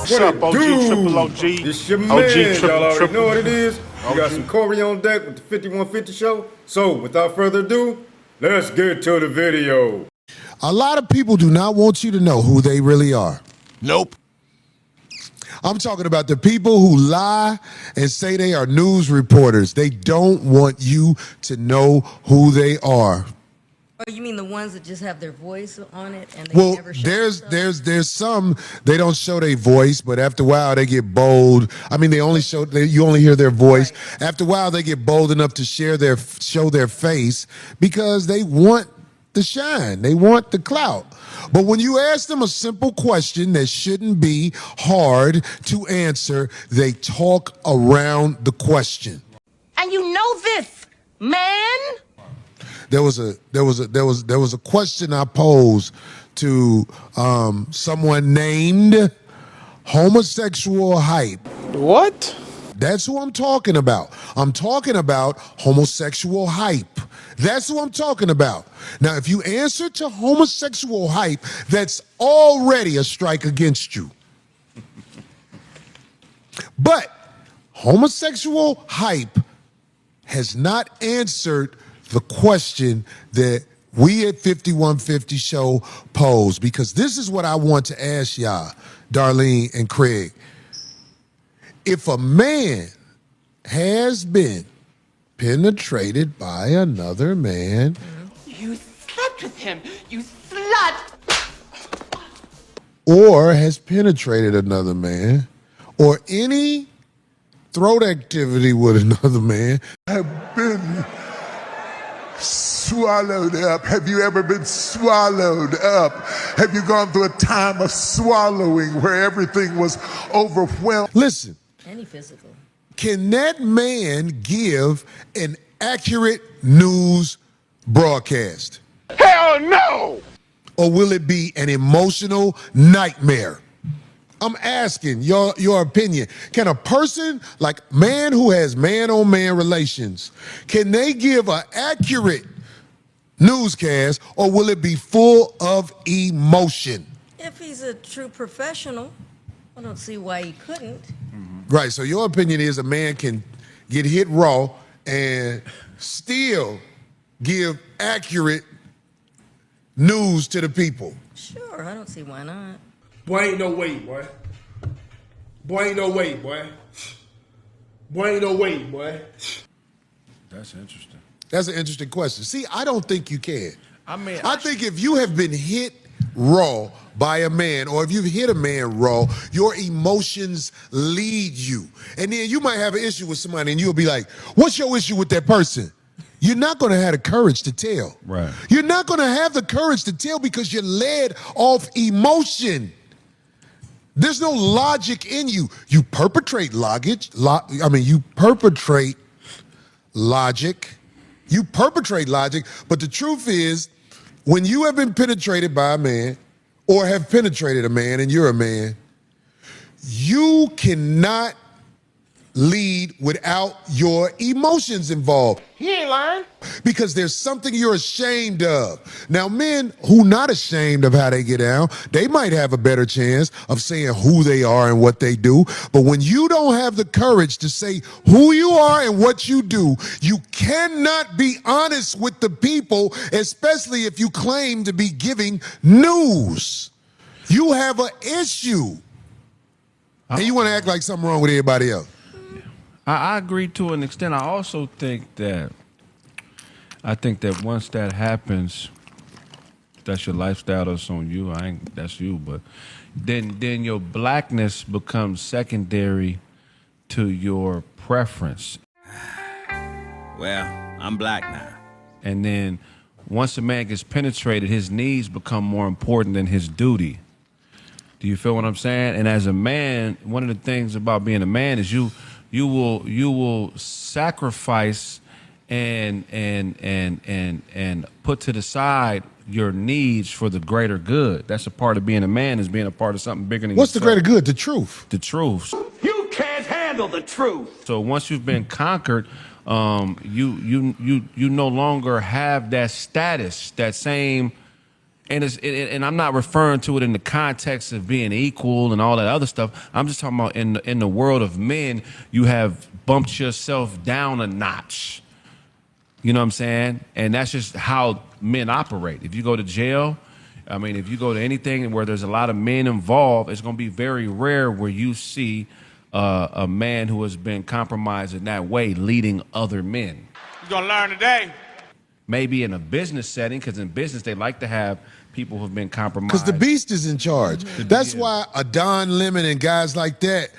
What's up, OG, triple OG? It's your man, OG, y'all already triple. know what it is. We got OG. some Corey on deck with the 5150 show. So, without further ado, let's get to the video. A lot of people do not want you to know who they really are. Nope. I'm talking about the people who lie and say they are news reporters. They don't want you to know who they are. Oh, you mean the ones that just have their voice on it and they never show there's some they don't show their voice, but after a while they get bold. I mean, you only hear their voice. Right. After a while they get bold enough to show their face because they want the shine. They want the clout. But when you ask them a simple question that shouldn't be hard to answer, they talk around the question. And you know this, man. There was a question I posed to someone named Homosexual Hype. What? That's who I'm talking about. I'm talking about Homosexual Hype. That's who I'm talking about. Now, if you answer to Homosexual Hype, that's already a strike against you. But Homosexual Hype has not answered the question that we at 5150 Show pose, because this is what I want to ask y'all, Darlene and Craig. If a man has been penetrated by another man, You slept with him, you slut! or has penetrated another man, or any throat activity with another man, have been swallowed up. Have you ever been swallowed up? Have you gone through a time of swallowing where everything was overwhelmed? Listen. Any physical. Can that man give an accurate news broadcast? Hell no! Or will it be an emotional nightmare? I'm asking your opinion. Can a person like man who has man-on-man relations, can they give an accurate newscast, or will it be full of emotion? If he's a true professional, I don't see why he couldn't. Right, so your opinion is a man can get hit raw and still give accurate news to the people. Sure, I don't see why not. Boy, ain't no way, boy. Boy, ain't no way, boy. Boy, ain't no way, boy. That's interesting. That's an interesting question. See, I don't think you can. I think if you have been hit raw by a man, or if you've hit a man raw, your emotions lead you. And then you might have an issue with somebody and you'll be like, what's your issue with that person? You're not going to have the courage to tell. Right. You're not going to have the courage to tell because you're led off emotion. There's no logic in you. You perpetrate logic. You perpetrate logic. You perpetrate logic. But the truth is, when you have been penetrated by a man, or have penetrated a man and you're a man, you cannot lead without your emotions involved. He ain't lying. Because there's something you're ashamed of. Now, men who not ashamed of how they get down, they might have a better chance of saying who they are and what they do. But when you don't have the courage to say who you are and what you do, you cannot be honest with the people, especially if you claim to be giving news. You have an issue. And you want to act like something wrong with everybody else. I agree to an extent. I also think that once that happens, that's your lifestyle, that's on you. That's you, but then your blackness becomes secondary to your preference. Well, I'm black now. And then once a man gets penetrated, his needs become more important than his duty. Do you feel what I'm saying? And as a man, one of the things about being a man is you will sacrifice and put to the side your needs for the greater good. That's a part of being a man, is being a part of something bigger than What's yourself. the greater good? The truth. The truth. You can't handle the truth. So once you've been conquered, you no longer have that status, that same And and I'm not referring to it in the context of being equal and all that other stuff. I'm just talking about in the world of men, you have bumped yourself down a notch. You know what I'm saying? And that's just how men operate. If you go to jail, I mean, if you go to anything where there's a lot of men involved, it's going to be very rare where you see a man who has been compromised in that way leading other men. You're gonna learn today. Maybe in a business setting, because in business they like to have people who've been compromised. Because the beast is in charge. That's why a Don Lemon and guys like that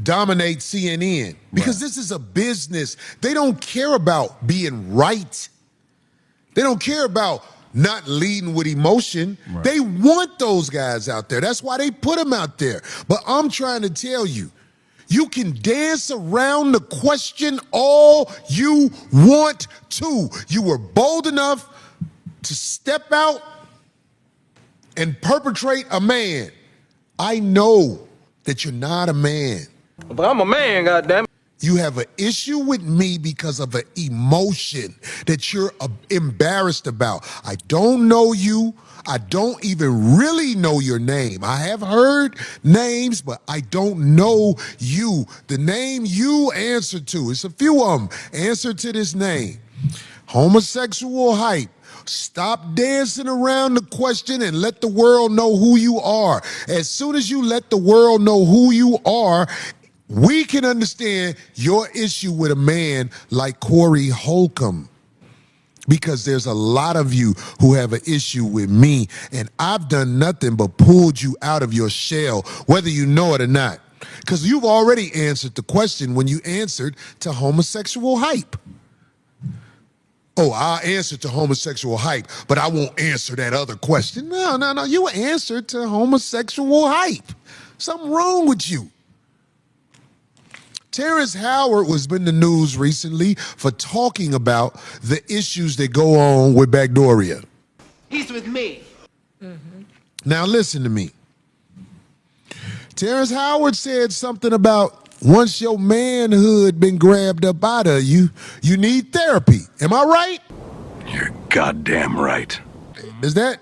dominate CNN. Because this is a business. They don't care about being right. They don't care about not leading with emotion. Right. They want those guys out there. That's why they put them out there. But I'm trying to tell you, you can dance around the question all you want to. You were bold enough to step out and perpetrate a man. I know that you're not a man. But I'm a man, goddammit. You have an issue with me because of an emotion that you're embarrassed about. I don't know you. I don't even really know your name. I have heard names, but I don't know you. The name you answer to, it's a few of them. Answer to this name. Homosexual hype. Stop dancing around the question and let the world know who you are. As soon as you let the world know who you are, we can understand your issue with a man like Corey Holcomb. Because there's a lot of you who have an issue with me, and I've done nothing but pulled you out of your shell, whether you know it or not. Because you've already answered the question when you answered to homosexual hype. Oh, I'll answer to homosexual hype, but I won't answer that other question. No. You answered to homosexual hype. Something wrong with you. Terrence Howard was in the news recently for talking about the issues that go on with Backdoria. He's with me. Now listen to me. Terrence Howard said something about once your manhood been grabbed up out of you, you need therapy. Am I right? You're goddamn right. Is that?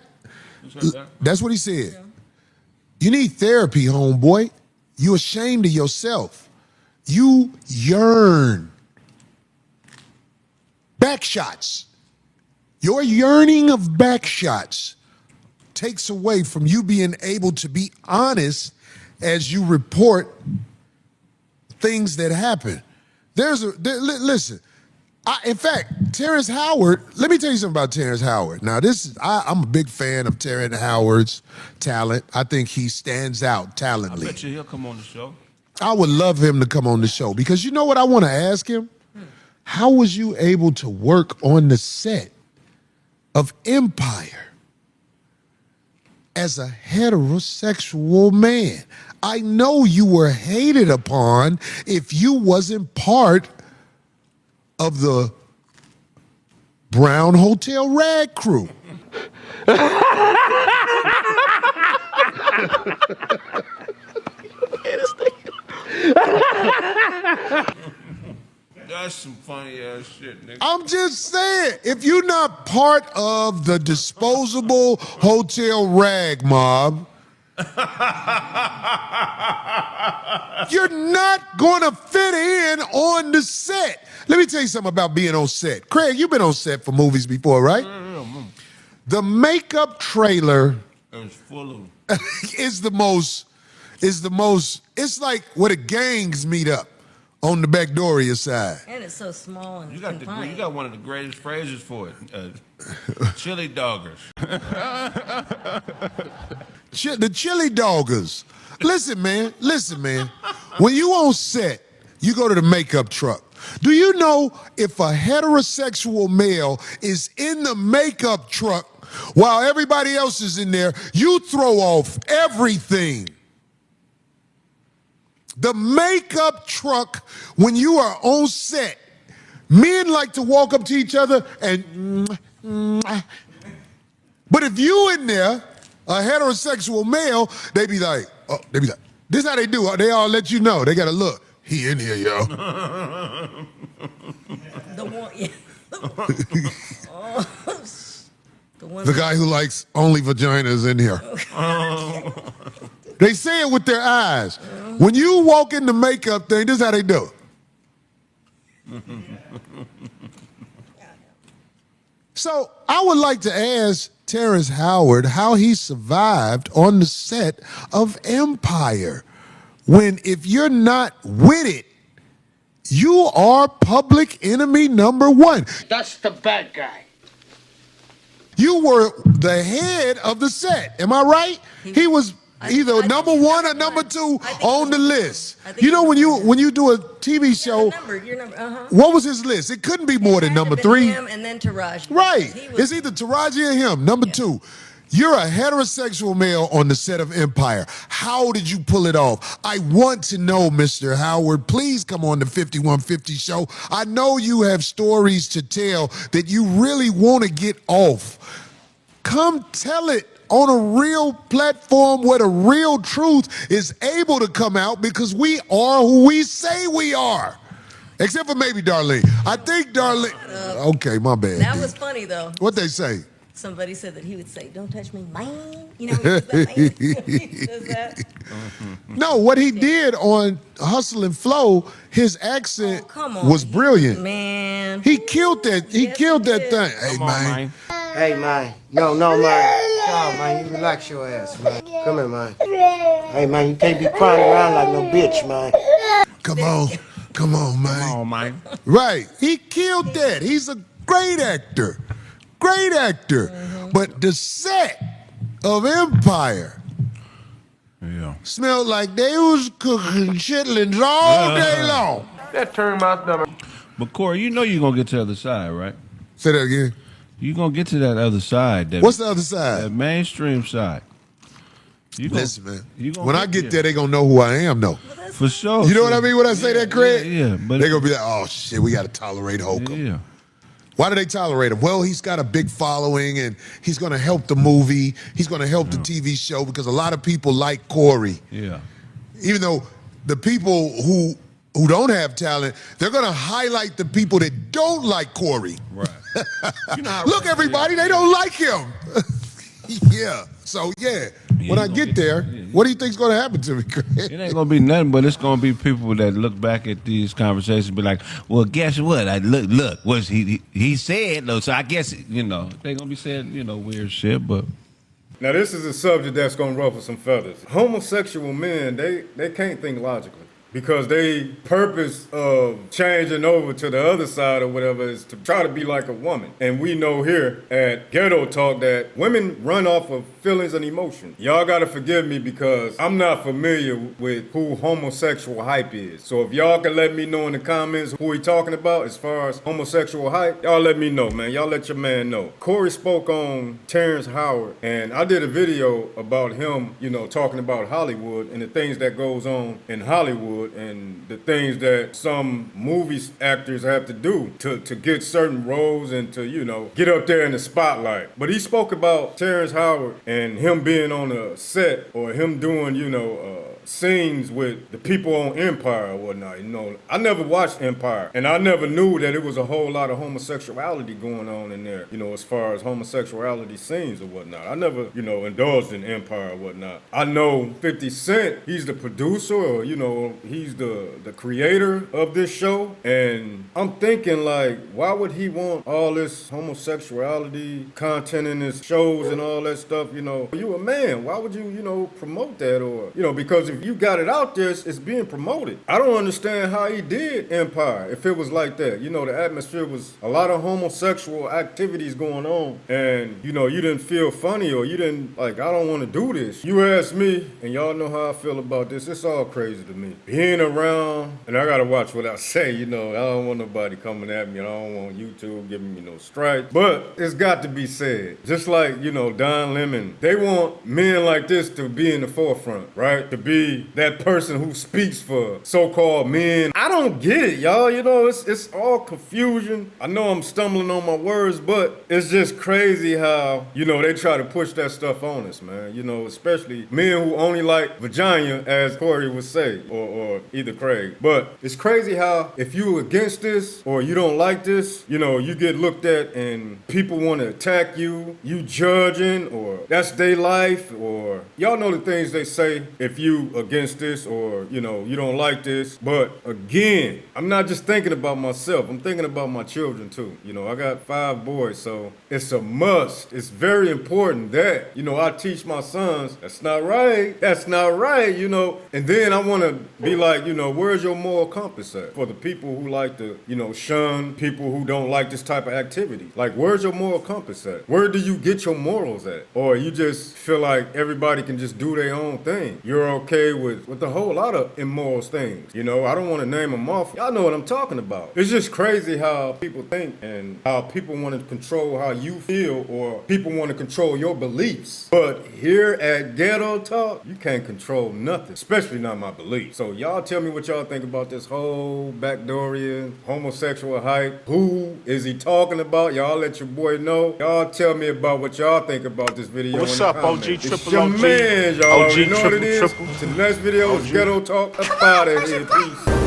That's what he said. Yeah. You need therapy, homeboy. You ashamed of yourself. You yearn. Back shots. Your yearning of back shots takes away from you being able to be honest as you report things that happen. Listen, in fact, Terrence Howard, let me tell you something about Terrence Howard. Now, I'm a big fan of Terrence Howard's talent. I think he stands out talently. I bet you he'll come on the show. I would love him to come on the show because you know what I want to ask him? How was you able to work on the set of Empire as a heterosexual man? I know you were hated upon if you wasn't part of the Brown Hotel Rag crew. That's some funny ass shit, nigga. I'm just saying, if you're not part of the disposable hotel rag mob, you're not gonna fit in on the set. Let me tell you something about being on set. Craig, you've been on set for movies before, right? The makeup trailer is full of is the most, it's like where the gangs meet up on the Backdoria side. And it's so small and you got confined. You got one of the greatest phrases for it. Chili doggers. The chili doggers. Listen, man. When you on set, you go to the makeup truck. Do you know if a heterosexual male is in the makeup truck while everybody else is in there, you throw off everything. The makeup truck, when you are on set, men like to walk up to each other and but if you in there, a heterosexual male, they be like, this how they do. They all let you know. They gotta look. He in here, yo. The one, yeah. The guy who likes only vaginas in here. They say it with their eyes. When you walk in the makeup thing, this is how they do it. So I would like to ask Terrence Howard how he survived on the set of Empire. When if you're not with it, you are public enemy number one. That's the bad guy. You were the head of the set. Am I right? He was either number one or number two on the list. You know when you do a TV show, what was his list? It couldn't be more than number three. Him and then Taraji. Right. It's either Taraji or him. Number two. You're a heterosexual male on the set of Empire. How did you pull it off? I want to know, Mr. Howard. Please come on the 5150 show. I know you have stories to tell that you really want to get off. Come tell it on a real platform where the real truth is able to come out because we are who we say we are. Except for maybe Darlene. I think Darlene... Okay, my bad. That was funny, though. What'd they say? Somebody said that he would say, "Don't touch me, man." You know, he does that. No, what he did on Hustle and Flow, his accent was brilliant. Man, he killed that. He killed that thing. Hey, man. Hey, man. No, man. No, man, you relax your ass, man. Come here, man. Hey, man, you can't be crying around like no bitch, man. Come on, man. Come on, man. Right, he killed that. He's a great actor. Great actor. But the set of Empire smelled like they was cooking chitlins all day long. That turned my stomach. But Corey, you know you're going to get to the other side, right? Say that again. You're going to get to that other side. What's the other side? That mainstream side. Listen, man. When I get there, they going to know who I am, though. For sure. You know what I mean when I say that, Craig? Yeah. But they're going to be like, oh, shit, we got to tolerate Holcomb. Yeah. Why do they tolerate him? Well, he's got a big following, and he's going to help the movie. He's going to help the TV show because a lot of people like Corey. Yeah. Even though the people who don't have talent, they're going to highlight the people that don't like Corey. Right. Look, everybody, they don't like him. Yeah. So, when I get there, what do you think's going to happen to me, Craig? It ain't going to be nothing, but it's going to be people that look back at these conversations and be like, well, guess what? Look, what he said, though, so I guess, they're going to be saying, weird shit, but... Now, this is a subject that's going to ruffle some feathers. Homosexual men, they can't think logically. Because they purpose of changing over to the other side or whatever is to try to be like a woman. And we know here at Ghetto Talk that women run off of feelings and emotion. Y'all gotta forgive me because I'm not familiar with who homosexual hype is. So if y'all can let me know in the comments who he talking about as far as homosexual hype, y'all let me know, man. Y'all let your man know. Corey spoke on Terrence Howard, and I did a video about him, talking about Hollywood and the things that goes on in Hollywood and the things that some movie actors have to do to get certain roles and to, get up there in the spotlight. But he spoke about Terrence Howard and him being on a set or him doing, scenes with the people on Empire or whatnot. I never watched Empire, and I never knew that it was a whole lot of homosexuality going on in there, as far as homosexuality scenes or whatnot. I never, indulged in Empire or whatnot. I know 50 Cent, he's the producer or, he's the creator of this show, and I'm thinking, like, why would he want all this homosexuality content in his shows and all that stuff, You a man, why would you, promote that or, because if you got it out there, it's being promoted. I don't understand how he did Empire if it was like that. The atmosphere was a lot of homosexual activities going on, and, you didn't feel funny or you didn't, like, I don't want to do this. You ask me, and y'all know how I feel about this, it's all crazy to me. Being around, and I got to watch what I say, I don't want nobody coming at me, and I don't want YouTube giving me no strike, but it's got to be said. Just like, Don Lemon, they want men like this to be in the forefront, right? To be be that person who speaks for so-called men. I don't get it, y'all. You know, it's all confusion. I know I'm stumbling on my words, but it's just crazy how, you know, they try to push that stuff on us, man. You know, especially men who only like vagina, as Corey would say, or either Craig. But it's crazy how if you against this or you don't like this, you know, you get looked at and people want to attack you, you judging, or that's their life, or y'all know the things they say if you against this or, you know, you don't like this. But again, I'm not just thinking about myself. I'm thinking about my children too. You know, I got 5 boys, so it's a must. It's very important that, you know, I teach my sons, that's not right. That's not right, you know. And then I want to be like, you know, where's your moral compass at? For the people who like to, you know, shun people who don't like this type of activity. Like, where's your moral compass at? Where do you get your morals at? Or you just feel like everybody can just do their own thing. You're okay with a whole lot of immoral things. You know, I don't want to name them off. Y'all know what I'm talking about. It's just crazy how people think and how people want to control how you feel, or people want to control your beliefs. But here at Ghetto Talk, you can't control nothing, especially not my beliefs. So y'all tell me what y'all think about this whole backdoorian homosexual hype. Who is he talking about? Y'all let your boy know. Y'all tell me about what y'all think about this video. What's in the up, comments. OG It's Triple your OG? man, y'all OG already know what it Triple is. Triple. Till the next video is Ghetto Talk. Up out of here. Peace.